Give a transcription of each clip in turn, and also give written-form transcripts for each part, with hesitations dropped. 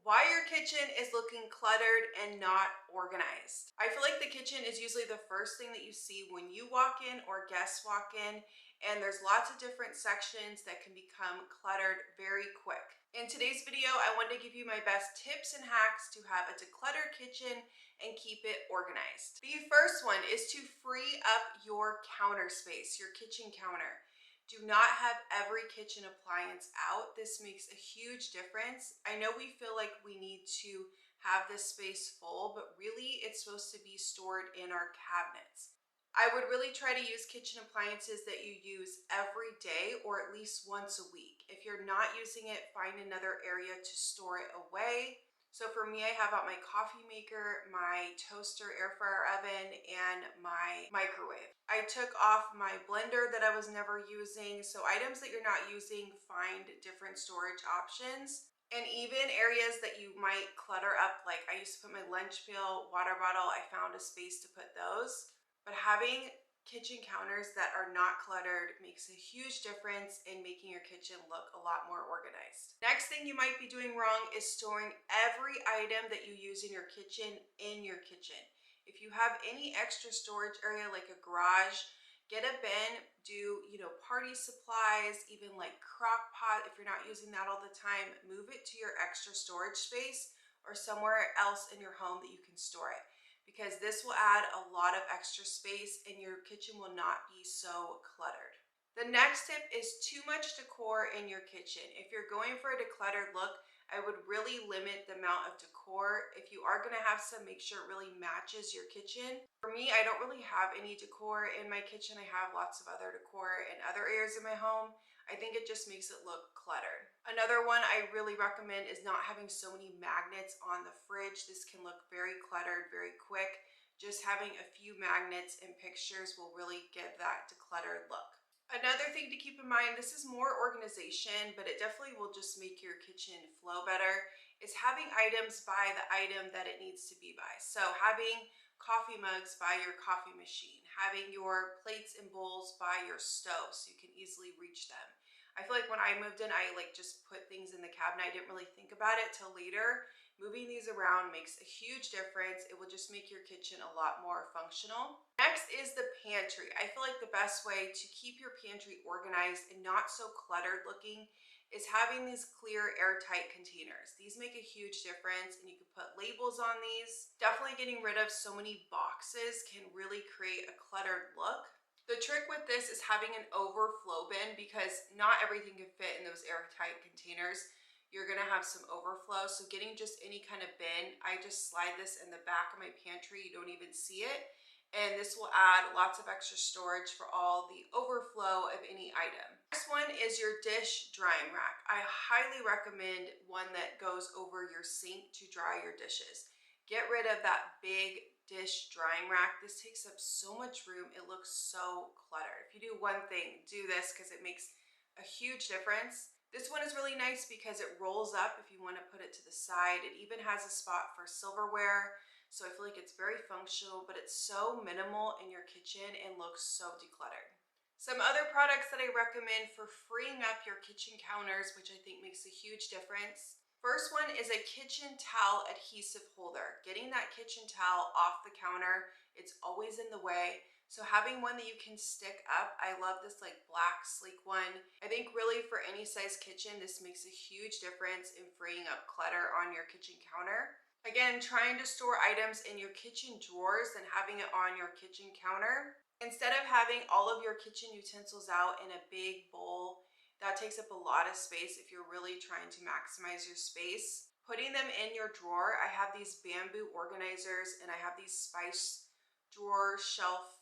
Why your kitchen is looking cluttered and not organized. I feel like the kitchen is usually the first thing that you see when you walk in or guests walk in, and there's lots of different sections that can become cluttered very quick. In today's video, I wanted to give you my best tips and hacks to have a decluttered kitchen and keep it organized. The first one is to free up your counter space, your kitchen counter. Do not have every kitchen appliance out. This makes a huge difference. I know we feel like we need to have this space full, but really it's supposed to be stored in our cabinets. I would really try to use kitchen appliances that you use every day or at least once a week. If you're not using it, find another area to store it away. So for me, I have out my coffee maker, my toaster, air fryer oven, and my microwave. I took off my blender that I was never using. So items that you're not using, find different storage options. And even areas that you might clutter up, like I used to put my lunch pail, water bottle, I found a space to put those. But having kitchen counters that are not cluttered makes a huge difference in making your kitchen look a lot more organized. Next thing you might be doing wrong is storing every item that you use in your kitchen in your kitchen. If you have any extra storage area like a garage, get a bin, do, party supplies, even like crock pot. If you're not using that all the time, move it to your extra storage space or somewhere else in your home that you can store it, because this will add a lot of extra space and your kitchen will not be so cluttered. The next tip is too much decor in your kitchen. If you're going for a decluttered look, I would really limit the amount of decor. If you are going to have some, make sure it really matches your kitchen. For me, I don't really have any decor in my kitchen. I have lots of other decor in other areas of my home. I think it just makes it look cluttered. Another one I really recommend is not having so many magnets on the fridge. This can look very cluttered very quick. Just having a few magnets and pictures will really give that decluttered look. Another thing to keep in mind, this is more organization, but it definitely will just make your kitchen flow better, is having items by the item that it needs to be by. So having coffee mugs by your coffee machine, having your plates and bowls by your stove so you can easily reach them. I feel like when I moved in, I just put things in the cabinet. I didn't really think about it till later. Moving these around makes a huge difference. It will just make your kitchen a lot more functional. Next is the pantry. I feel like the best way to keep your pantry organized and not so cluttered looking is having these clear airtight containers. These make a huge difference and you can put labels on these. Definitely getting rid of so many boxes can really create a cluttered look. The trick with this is having an overflow bin, because not everything can fit in those airtight containers. You're gonna have some overflow. So getting just any kind of bin, I just slide this in the back of my pantry. You don't even see it. And this will add lots of extra storage for all the overflow of any item. Next one is your dish drying rack. I highly recommend one that goes over your sink to dry your dishes. Get rid of that big dish drying rack. This takes up so much room. It looks so cluttered. If you do one thing, do this, because it makes a huge difference. This one is really nice because it rolls up if you want to put it to the side. It even has a spot for silverware. So I feel like it's very functional, but it's so minimal in your kitchen and looks so decluttered. Some other products that I recommend for freeing up your kitchen counters, which I think makes a huge difference. First one is a kitchen towel adhesive holder. Getting that kitchen towel off the counter, it's always in the way. So having one that you can stick up, I love this like black sleek one. I think really for any size kitchen, this makes a huge difference in freeing up clutter on your kitchen counter. Again, trying to store items in your kitchen drawers and having it on your kitchen counter. Instead of having all of your kitchen utensils out in a big bowl, that takes up a lot of space if you're really trying to maximize your space. Putting them in your drawer, I have these bamboo organizers and I have these spice drawer shelf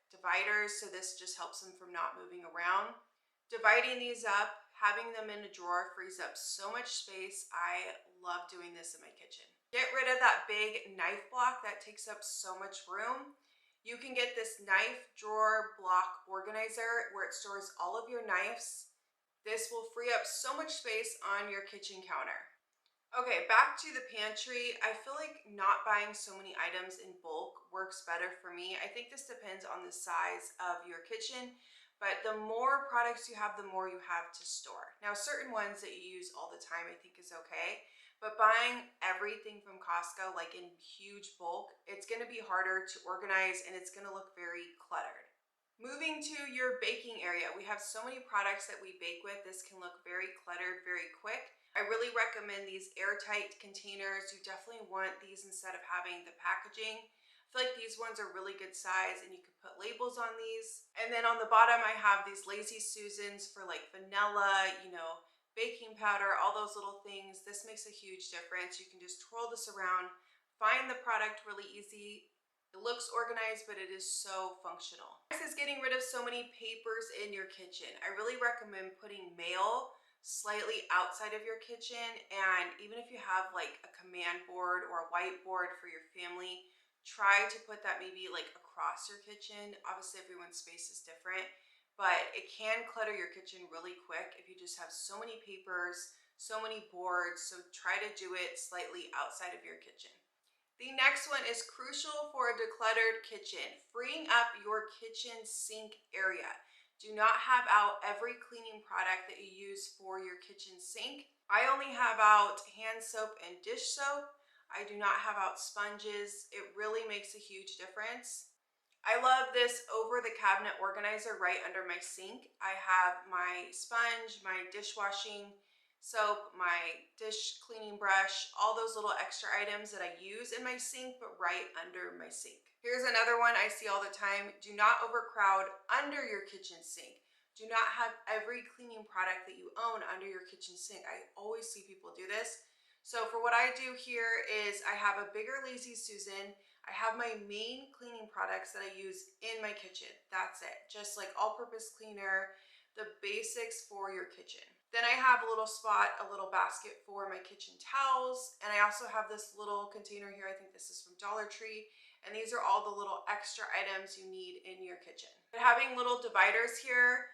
dividers, so this just helps them from not moving around. Dividing these up, having them in a drawer frees up so much space. I love doing this in my kitchen. Get rid of that big knife block that takes up so much room. You can get this knife drawer block organizer where it stores all of your knives. This will free up so much space on your kitchen counter. Okay, back to the pantry. I feel like not buying so many items in bulk works better for me. I think this depends on the size of your kitchen, but the more products you have, the more you have to store. Now, certain ones that you use all the time I think is okay, But buying everything from Costco, like in huge bulk, it's gonna be harder to organize and it's gonna look very cluttered. Moving to your baking area, we have so many products that we bake with. This can look very cluttered very quick. I really recommend these airtight containers. You definitely want these instead of having the packaging. I feel like these ones are really good size and you can put labels on these. And then on the bottom, I have these Lazy Susans for like vanilla, baking powder, all those little things. This makes a huge difference. You can just twirl this around, find the product really easy. It looks organized, but it is so functional. This is getting rid of so many papers in your kitchen. I really recommend putting mail slightly outside of your kitchen, and even if you have like a command board or a whiteboard for your family, try to put that maybe like across your kitchen. Obviously everyone's space is different, but it can clutter your kitchen really quick if you just have so many papers, so many boards. So try to do it slightly outside of your kitchen. The next one is crucial for a decluttered kitchen, freeing up your kitchen sink area. Do not have out every cleaning product that you use for your kitchen sink. I only have out hand soap and dish soap. I do not have out sponges. It really makes a huge difference. I love this over the cabinet organizer right under my sink. I have my sponge, my dishwashing soap, my dish cleaning brush, all those little extra items that I use in my sink, but right under my sink. Here's another one I see all the time. Do not overcrowd under your kitchen sink. Do not have every cleaning product that you own under your kitchen sink. I always see people do this. So for what I do here is I have a bigger Lazy Susan. I have my main cleaning products that I use in my kitchen. That's it. Just like all-purpose cleaner, the basics for your kitchen. Then I have a little spot, a little basket for my kitchen towels. And I also have this little container here. I think this is from Dollar Tree. And these are all the little extra items you need in your kitchen. But having little dividers here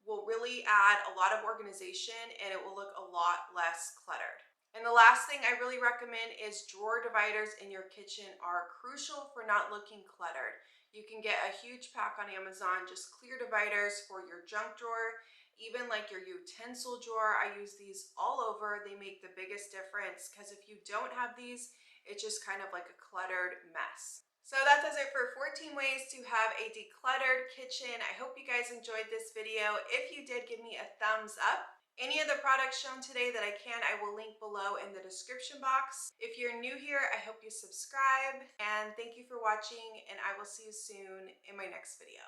will really add a lot of organization and it will look a lot less cluttered. And the last thing I really recommend is drawer dividers in your kitchen are crucial for not looking cluttered. You can get a huge pack on Amazon, just clear dividers for your junk drawer, even like your utensil drawer. I use these all over. They make the biggest difference because if you don't have these, it's just kind of like a cluttered mess. So that does it for 14 ways to have a decluttered kitchen. I hope you guys enjoyed this video. If you did, give me a thumbs up. Any of the products shown today that I will link below in the description box. If you're new here, I hope you subscribe, and thank you for watching, and I will see you soon in my next video.